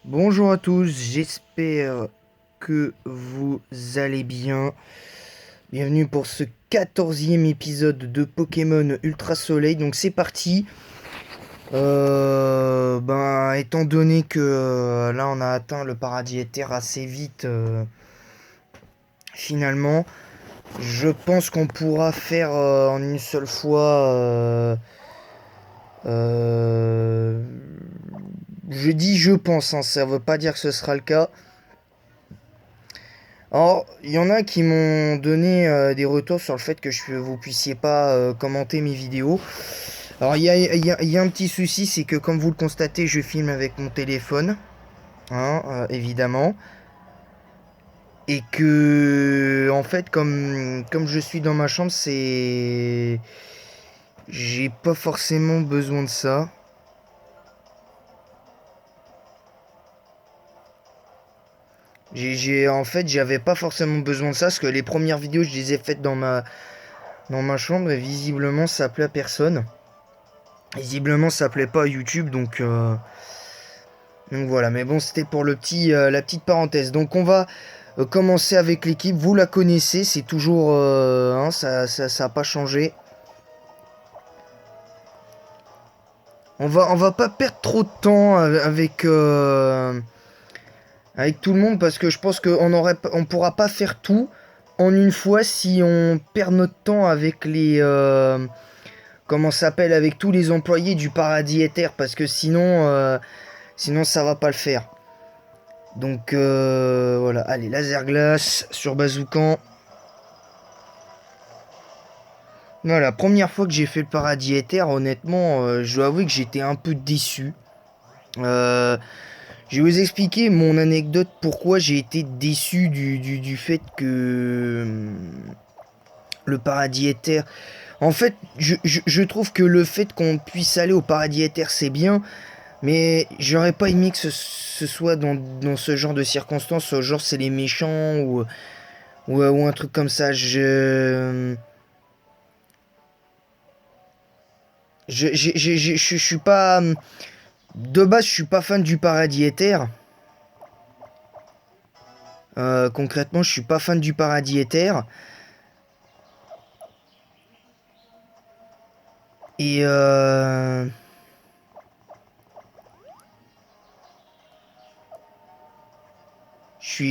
Bonjour à tous, j'espère que vous allez bien. Bienvenue pour ce 14e épisode de Pokémon Ultra Soleil. Donc c'est parti. Étant donné que là on a atteint le paradis éther assez vite, finalement, je pense qu'on pourra faire en une seule fois. Euh, je dis je pense, hein, ça veut pas dire que ce sera le cas. Alors, il y en a qui m'ont donné des retours sur le fait que vous puissiez pas commenter mes vidéos. Alors, il y a un petit souci, c'est que comme vous le constatez, je filme avec mon téléphone, hein, évidemment. Et que, en fait, comme je suis dans ma chambre, c'est... J'ai pas forcément besoin de ça. En fait, j'avais pas forcément besoin de ça, parce que les premières vidéos, je les ai faites dans ma chambre, et visiblement, ça plaît à personne. Visiblement, ça plaît pas à YouTube, donc voilà. Mais bon, c'était pour la petite parenthèse. Donc on va commencer avec l'équipe. Vous la connaissez, c'est toujours, hein, ça a pas changé. On va pas perdre trop de temps avec tout le monde parce que je pense on pourra pas faire tout en une fois si on perd notre temps avec comment ça s'appelle, avec tous les employés du paradis éther, parce que sinon ça va pas le faire. Donc voilà, allez, laser glace sur Bazookan. Voilà, première fois que j'ai fait le paradis éther, honnêtement, je dois avouer que j'étais un peu déçu. Euh, je vais vous expliquer mon anecdote pourquoi j'ai été déçu du fait que le paradis éther. En fait, je trouve que le fait qu'on puisse aller au paradis éther, c'est bien, mais j'aurais pas aimé que ce soit dans ce genre de circonstances, genre c'est les méchants ou un truc comme ça. Je suis pas. De base, je suis pas fan du paradis éther. Concrètement, je suis pas fan du paradis éther. Et je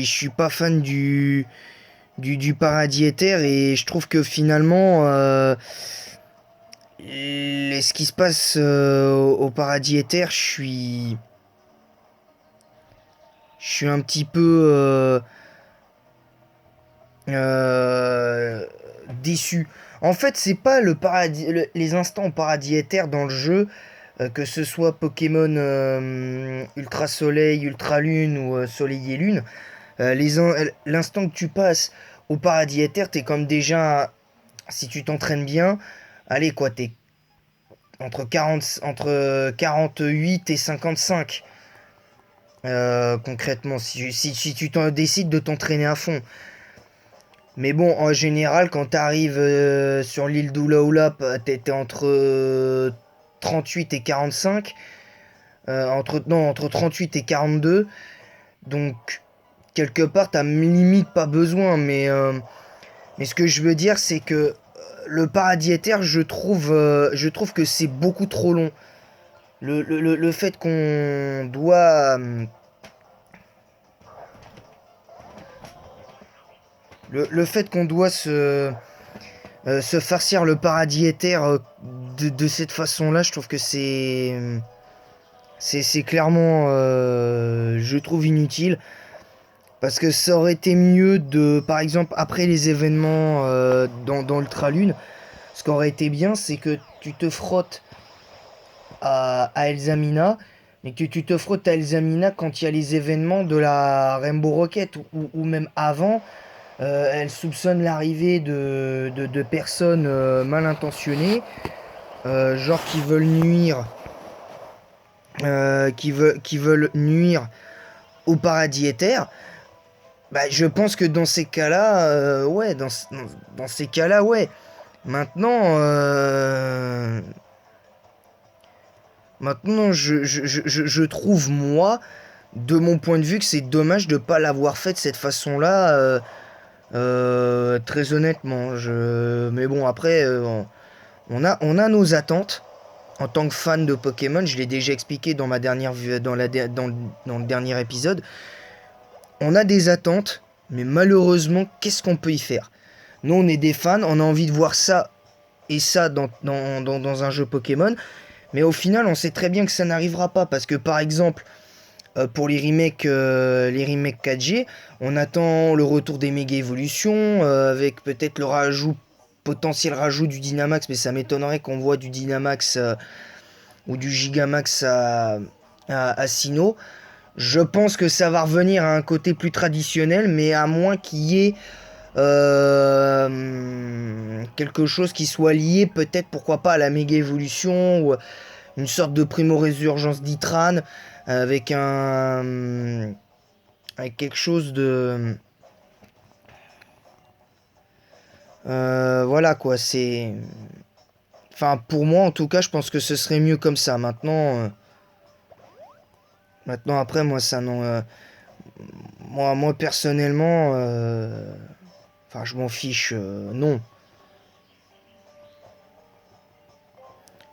suis pas fan du paradis éther. Et je trouve que finalement, ce qui se passe au paradis éther, je suis un petit peu euh, déçu. En fait, c'est pas les instants au paradis éther dans le jeu, que ce soit Pokémon Ultra Soleil, Ultra Lune ou Soleil et Lune. L'instant que tu passes au paradis éther, t'es comme déjà, si tu t'entraînes bien, allez quoi, t'es entre 48 et 55. Concrètement, si tu décides de t'entraîner à fond. Mais bon, en général, quand t'arrives sur l'île d'Oulaoula, t'es entre 38 et 45. Non, entre 38 et 42. Donc, quelque part, t'as limite pas besoin. Mais ce que je veux dire, c'est que le paradis éther, je trouve que c'est beaucoup trop long. Le fait qu'on doit. Le fait qu'on doit se farcir le paradis éther de cette façon-là, je trouve que c'est clairement, je trouve inutile. Parce que ça aurait été mieux par exemple, après les événements dans Ultralune, ce qui aurait été bien, c'est que tu te frottes à Elsamina, mais que tu te frottes à Elsamina quand il y a les événements de la Rainbow Rocket, ou même avant. Elle soupçonne l'arrivée de personnes mal intentionnées, genre qui veulent nuire au paradis éther. Bah, je pense que dans ces cas-là, ouais, dans ces cas-là, ouais. Maintenant, maintenant, je trouve moi de mon point de vue, que c'est dommage de pas l'avoir fait de cette façon-là. Très honnêtement, mais bon, après, on a nos attentes. En tant que fan de Pokémon, je l'ai déjà expliqué dans ma dernière, dans le dernier épisode. On a des attentes, mais malheureusement, qu'est-ce qu'on peut y faire? Nous, on est des fans, on a envie de voir ça et ça dans un jeu Pokémon, mais au final, on sait très bien que ça n'arrivera pas, parce que par exemple, pour les remakes 4G, on attend le retour des méga évolutions, avec peut-être le potentiel rajout du Dynamax, mais ça m'étonnerait qu'on voit du Dynamax ou du Gigamax à Sinnoh. Je pense que ça va revenir à un côté plus traditionnel, mais à moins qu'il y ait quelque chose qui soit lié, peut-être, pourquoi pas, à la méga évolution, ou une sorte de primo-résurgence d'Itran, avec avec quelque chose de... voilà quoi, c'est... Enfin, pour moi, en tout cas, je pense que ce serait mieux comme ça. Maintenant après, moi, ça non... moi, personnellement... Enfin, je m'en fiche. Non.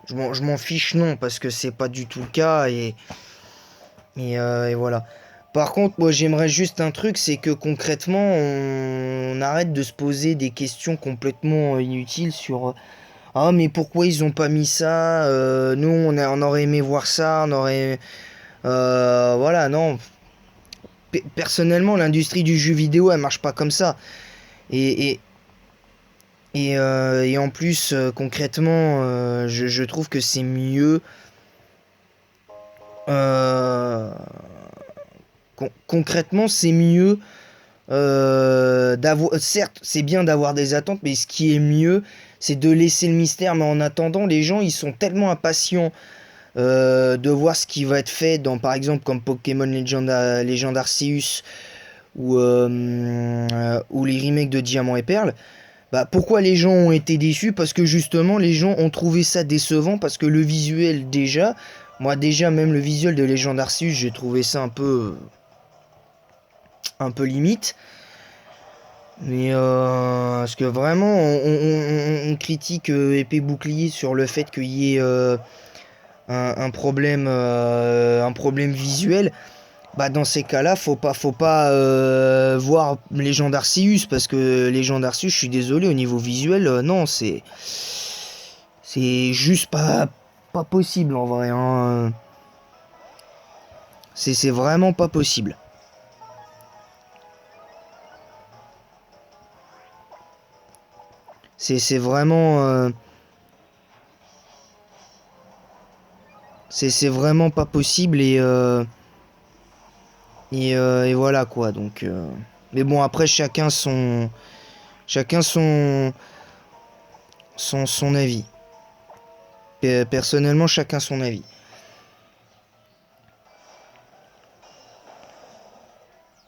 Je m'en fiche, non, parce que c'est pas du tout le cas, et voilà. Par contre, moi, j'aimerais juste un truc, c'est que concrètement, on arrête de se poser des questions complètement inutiles sur ah, mais pourquoi ils ont pas mis ça? Nous, on aurait aimé voir ça, on aurait. Voilà, non. Personnellement, l'industrie du jeu vidéo, elle marche pas comme ça. Et, et, et en plus, concrètement, je trouve que c'est mieux. euh, Concrètement, c'est mieux d'avoir. Certes, c'est bien d'avoir des attentes, mais ce qui est mieux, c'est de laisser le mystère. Mais en attendant, les gens, ils sont tellement impatients de voir ce qui va être fait dans, par exemple, comme Pokémon Legend Arceus ou les remakes de Diamant et Perle. Bah, pourquoi les gens ont été déçus? Parce que justement, les gens ont trouvé ça décevant, parce que le visuel déjà, moi déjà, même le visuel de Legend Arceus, j'ai trouvé ça un peu limite. Mais parce que vraiment, on critique épée bouclier sur le fait qu'il y ait un problème visuel. Bah dans ces cas-là, faut pas voir Legend Arceus, parce que Legend Arceus, je suis désolé, au niveau visuel, non, c'est juste pas possible en vrai, hein. C'est vraiment pas possible. C'est vraiment c'est vraiment pas possible, et voilà quoi. Donc mais bon, après, chacun son avis. Personnellement, chacun son avis.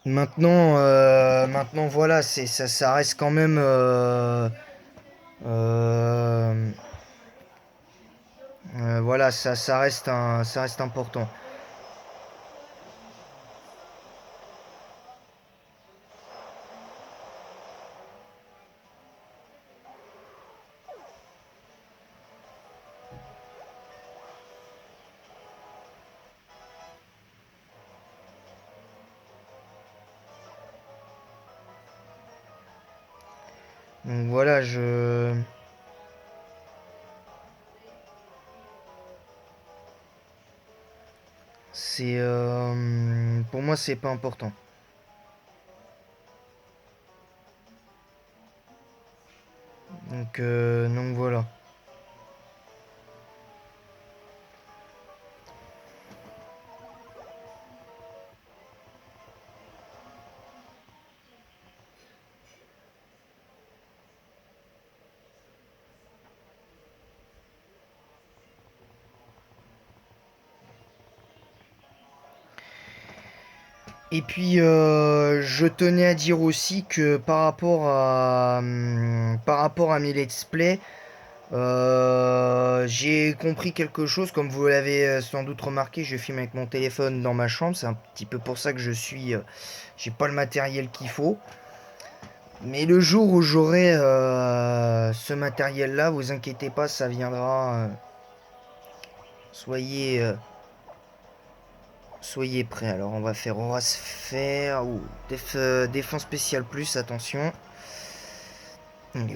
Maintenant, voilà, ça reste quand même euh, voilà, ça reste important. Donc voilà, pour moi, c'est pas important. Donc voilà. Et puis, je tenais à dire aussi que par rapport à mes let's play, J'ai compris quelque chose, comme vous l'avez sans doute remarqué, je filme avec mon téléphone dans ma chambre, c'est un petit peu pour ça que j'ai pas le matériel qu'il faut. Mais le jour où j'aurai ce matériel-là, vous inquiétez pas, ça viendra. Soyez, soyez prêts. Alors on va faire aura sphère ou défense spéciale plus, attention.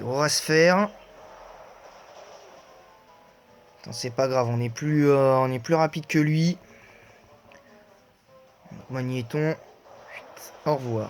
Aura sphère. C'est pas grave, on est plus rapide que lui. Magnéton. Au revoir.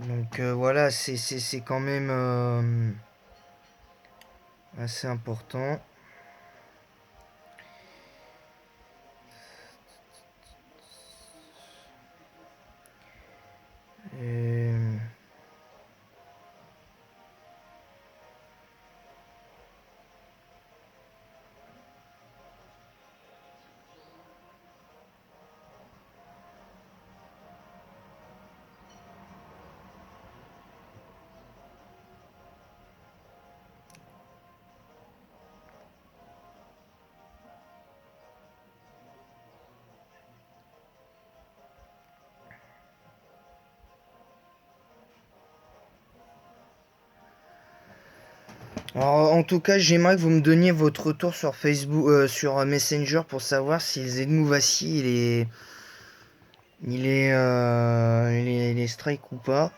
Donc voilà, c'est quand même assez important. Euh, Alors, en tout cas, j'aimerais que vous me donniez votre retour sur Facebook, sur Messenger pour savoir si le Zedmouvassier il est strike ou pas.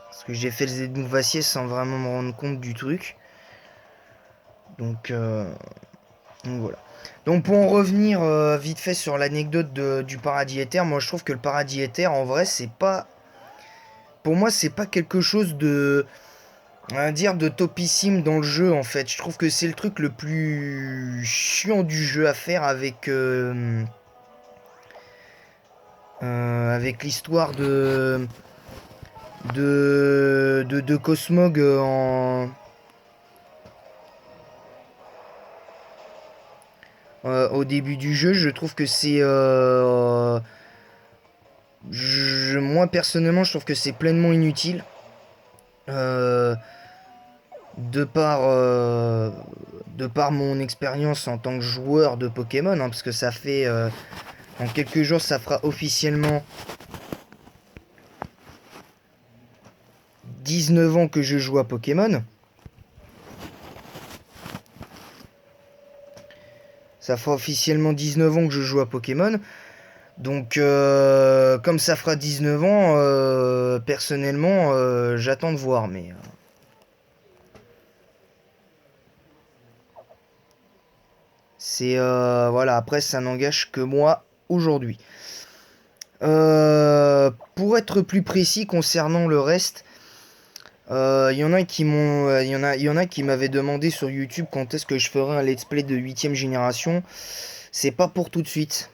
Parce que j'ai fait le Zedmouvassier sans vraiment me rendre compte du truc. Donc, voilà. Donc pour en revenir vite fait sur l'anecdote du paradis éther, moi je trouve que le paradis éther en vrai c'est pas. Pour moi c'est pas quelque chose de. On va dire de topissime dans le jeu en fait. Je trouve que c'est le truc le plus chiant du jeu à faire avec l'histoire de Cosmog au début du jeu. Je trouve que c'est moi personnellement je trouve que c'est pleinement inutile. Euh, de par, euh, de par mon expérience en tant que joueur de Pokémon, hein, parce que ça fait en quelques jours, ça fera officiellement 19 ans que je joue à Pokémon. Ça fera officiellement 19 ans que je joue à Pokémon. Donc, comme ça fera 19 ans, personnellement, j'attends de voir. Mais c'est voilà. Après, ça n'engage que moi aujourd'hui. Pour être plus précis concernant le reste, il y en a qui m'ont, il y en a qui m'avaient demandé sur YouTube quand est-ce que je ferais un let's play de 8ème génération. C'est pas pour tout de suite.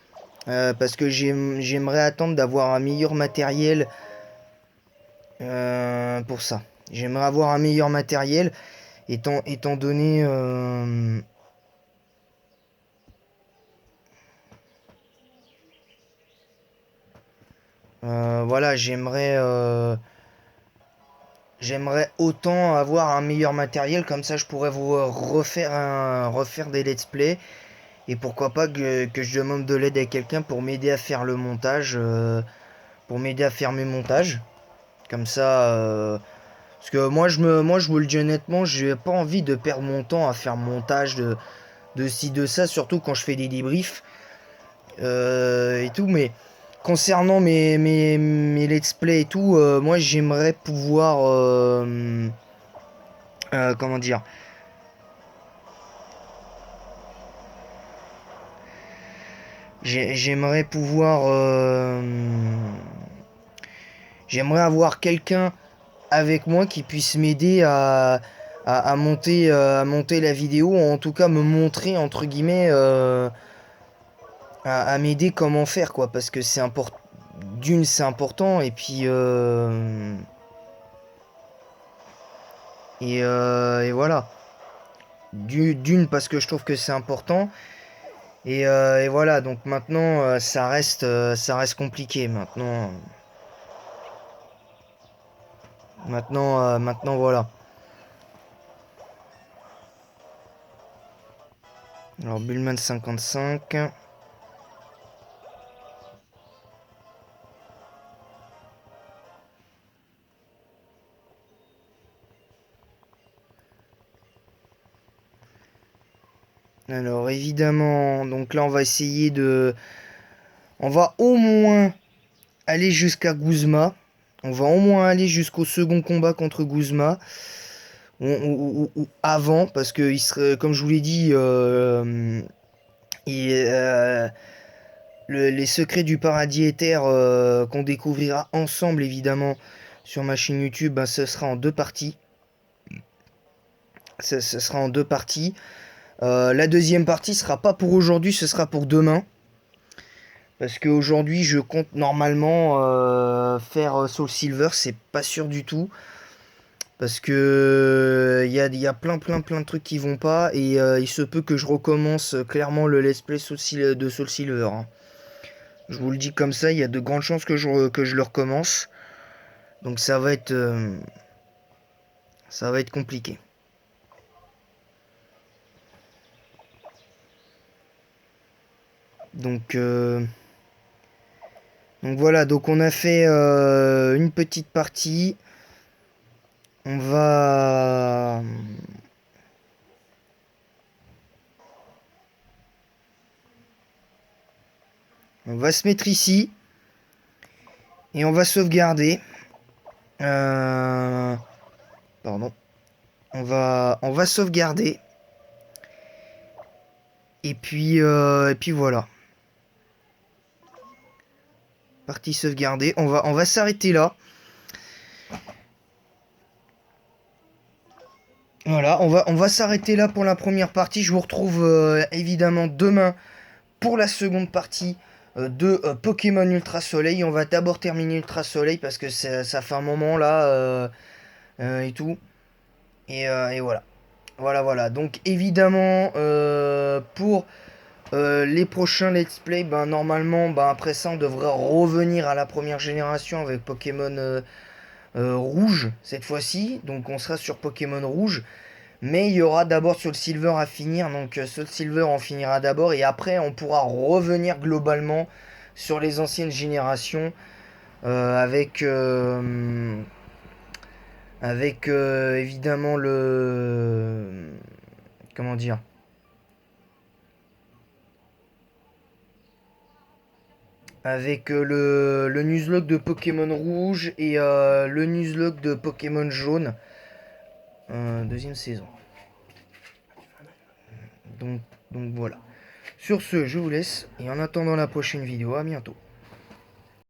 Parce que j'aimerais attendre d'avoir un meilleur matériel pour ça. J'aimerais avoir un meilleur matériel étant donné... voilà, j'aimerais autant avoir un meilleur matériel, comme ça je pourrais vous refaire des let's play. Et pourquoi pas que je demande de l'aide à quelqu'un pour m'aider à faire le montage, pour m'aider à faire mes montages. Comme ça, parce que moi je vous le dis honnêtement, j'ai pas envie de perdre mon temps à faire montage de ci, de ça, surtout quand je fais des débriefs et tout. Mais concernant mes let's play et tout, moi j'aimerais pouvoir, comment dire, J'aimerais pouvoir... j'aimerais avoir quelqu'un avec moi qui puisse m'aider à monter la vidéo, ou en tout cas me montrer, entre guillemets, à m'aider comment faire, quoi. Parce que c'est important. D'une, c'est important, et puis... et voilà. D'une, parce que je trouve que c'est important. Et voilà, donc maintenant, ça reste compliqué. Maintenant, voilà. Alors, Bullman 55. Alors, évidemment, donc là, on va essayer de... On va au moins aller jusqu'à Guzma. On va au moins aller jusqu'au second combat contre Guzma. Ou avant, parce que il serait, comme je vous l'ai dit, il, les secrets du paradis éther qu'on découvrira ensemble, évidemment, sur ma chaîne YouTube, ben, ce sera en deux parties. Ce sera en deux parties. La deuxième partie sera pas pour aujourd'hui, ce sera pour demain. Parce qu'aujourd'hui, je compte normalement faire Soul Silver, c'est pas sûr du tout. Parce que y a plein de trucs qui vont pas. Et il se peut que je recommence clairement le let's play de Soul Silver, hein. Je vous le dis comme ça, il y a de grandes chances que que je le recommence. Donc ça va être compliqué. Donc, euh, donc voilà, donc on a fait une petite partie. On va... On va se mettre ici. Et on va sauvegarder. Euh, Pardon. On va sauvegarder. Et puis voilà. Partie sauvegardée. On va s'arrêter là. Voilà, on va s'arrêter là pour la première partie. Je vous retrouve évidemment demain pour la seconde partie de Pokémon Ultra Soleil. On va d'abord terminer Ultra Soleil parce que ça fait un moment là et tout. Et voilà. Voilà. Donc évidemment, pour les prochains let's play, ben, normalement, ben, après ça, on devrait revenir à la première génération avec Pokémon rouge cette fois-ci. Donc on sera sur Pokémon rouge. Mais il y aura d'abord Soul Silver à finir. Donc Soul Silver en finira d'abord. Et après, on pourra revenir globalement sur les anciennes générations avec... avec évidemment le... Comment dire? Avec le Nuzlocke de Pokémon rouge et le Nuzlocke de Pokémon jaune. Deuxième saison. Donc, donc voilà. Sur ce, je vous laisse. Et en attendant la prochaine vidéo, à bientôt.